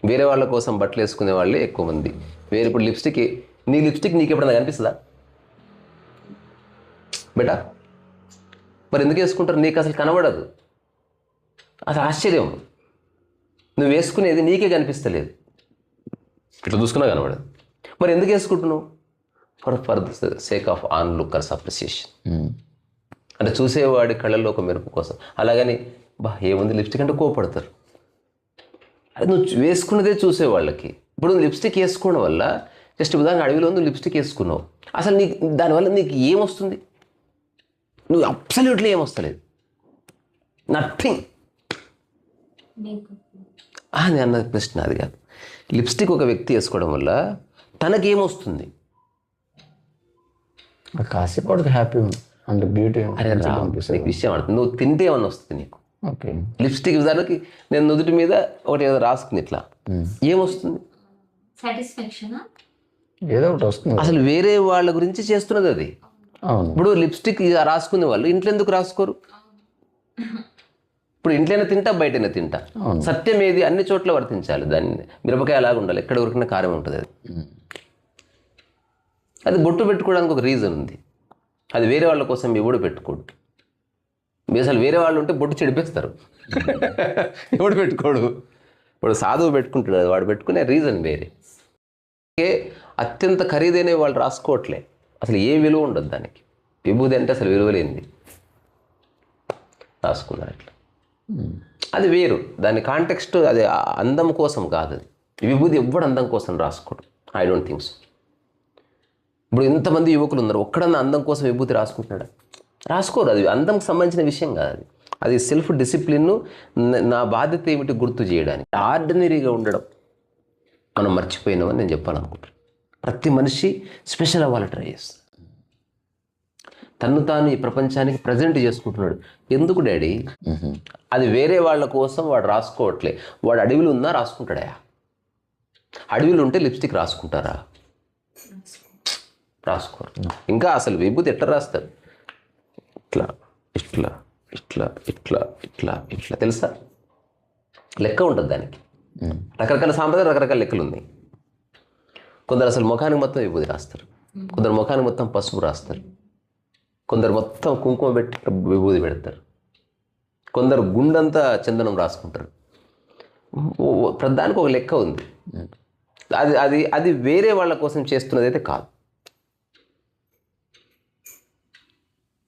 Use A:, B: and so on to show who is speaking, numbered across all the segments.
A: వేరే వాళ్ళ కోసం బట్టలు వేసుకునే వాళ్ళే ఎక్కువ మంది. వేరే ఇప్పుడు నీ లిప్స్టిక్ నీకు ఎప్పుడైనా కనిపిస్తుందా బేటా? మరి ఎందుకు వేసుకుంటారు? నీకు అసలు కనబడదు. అసలు ఆశ్చర్యం, నువ్వు వేసుకునేది నీకే కనిపిస్తలేదు, ఇట్లా చూసుకున్నా కనబడదు. మరి ఎందుకు వేసుకుంటున్నావు? For the sake of onlookers appreciation, అంటే చూసేవాడి కళ్ళల్లో ఒక మెరుపు కోసం. అలాగని ఏముంది లిప్స్టిక్ అంటే కోపడతారు. అది నువ్వు వేసుకున్నదే చూసేవాళ్ళకి. ఇప్పుడు లిప్స్టిక్ వేసుకోవడం వల్ల జస్ట్ ఉదాహరణ అడవిలో నువ్వు లిప్స్టిక్ వేసుకున్నావు, అసలు దానివల్ల నీకు ఏమొస్తుంది? నువ్వు అబ్సల్యూట్లీ ఏమొస్తలేదు, నథింగ్. నేను అన్నది ప్రశ్న అది కాదు. లిప్స్టిక్ ఒక వ్యక్తి వేసుకోవడం వల్ల తనకేమొస్తుంది?
B: కాసేపు హ్యాపీ అంటే బ్యూటీ.
A: అరే నీకు విషయం అడుగుతుంది, నువ్వు తింటే ఏమన్నా వస్తుంది నీకు?
B: ఓకే,
A: లిప్స్టిక్ ఉదాహరణకి నేను నుదుటి మీద ఒకటి ఏదో రాసుకుని ఇట్లా ఏమొస్తుంది?
B: ఏదో ఒకటి వస్తుంది.
A: అసలు వేరే వాళ్ళ గురించి చేస్తున్నది అది. ఇప్పుడు లిప్స్టిక్ రాసుకునే వాళ్ళు ఇంట్లో ఎందుకు రాసుకోరు? ఇప్పుడు ఇంట్లోనే తింటా, బయటనే తింటా. సత్యం ఏది? అన్ని చోట్ల వర్తించాలి. దాన్ని మిరపకాయ అలాగా ఉండాలి, ఎక్కడ ఉరికిన కారం ఉంటుంది. అది బొట్టు పెట్టుకోవడానికి ఒక రీజన్ ఉంది. అది వేరే వాళ్ళ కోసం ఎవడు పెట్టుకోడు. అసలు వేరే వాళ్ళు ఉంటే బొట్టు చెడిపేస్తారు. ఎవడు పెట్టుకోడు. ఇప్పుడు సాధువు పెట్టుకుంటాడు, వాడు పెట్టుకునే రీజన్ వేరే. అత్యంత ఖరీదైన వాళ్ళు రాసుకోవట్లే, అసలు ఏ విలువ ఉండదు దానికి. విభూది అంటే అసలు విలువ లేనిది రాసుకున్నారు అట్లా. అది వేరు, దాని కాంటెక్స్ట్ అది అందం కోసం కాదు. అది విభూది ఎవ్వడు అందం కోసం రాసుకోడు. I don't think so. ఇప్పుడు ఇంతమంది యువకులు ఉన్నారు, ఒక్కడన్నా అందం కోసం విభూతి రాసుకుంటున్నాడా? రాసుకోరు. అది అందంకి సంబంధించిన విషయం కాదు. అది సెల్ఫ్ డిసిప్లిన్. నా బాధ్యత ఏమిటి గుర్తు చేయడానికి. ఆర్డినరీగా ఉండడం మనం మర్చిపోయినామని నేను చెప్పాలనుకుంటున్నాను. ప్రతి మనిషి స్పెషల్ అవ్వాలి ట్రై చేస్తాడు. తను తాను ఈ ప్రపంచానికి ప్రజెంట్ చేసుకుంటున్నాడు. ఎందుకు డాడీ? అది వేరే వాళ్ళ కోసం వాడు రాసుకోవట్లే. వాడు అడవిలో ఉన్నా రాసుకుంటాడా? అడవిలో ఉంటే లిప్స్టిక్ రాసుకుంటారా? రాసుకోరు. ఇంకా అసలు విభూతి ఎట్లా రాస్తారు? ఇట్లా ఇట్లా ఇట్లా ఇట్లా ఇట్లా ఇట్లా, తెలుసా? లెక్క ఉంటుంది దానికి. రకరకాల సాంప్రదాయం, రకరకాల లెక్కలు ఉన్నాయి. కొందరు అసలు ముఖానికి మొత్తం విభూతి రాస్తారు, కొందరు ముఖానికి మొత్తం పసుపు రాస్తారు, కొందరు మొత్తం కుంకుమ పెట్టి విభూతి పెడతారు, కొందరు గుండంతా చందనం రాసుకుంటారు. ప్రధానికి ఒక లెక్క ఉంది. అది అది అది వేరే వాళ్ళ కోసం చేస్తున్నది అయితే కాదు.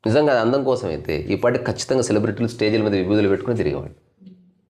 A: నిజంగా అది అందం కోసం అయితే ఈ పాటికి ఖచ్చితంగా సెలబ్రిటీలు స్టేజ్ల మీద విభూతులు పెట్టుకుని తిరిగేవాళ్ళు.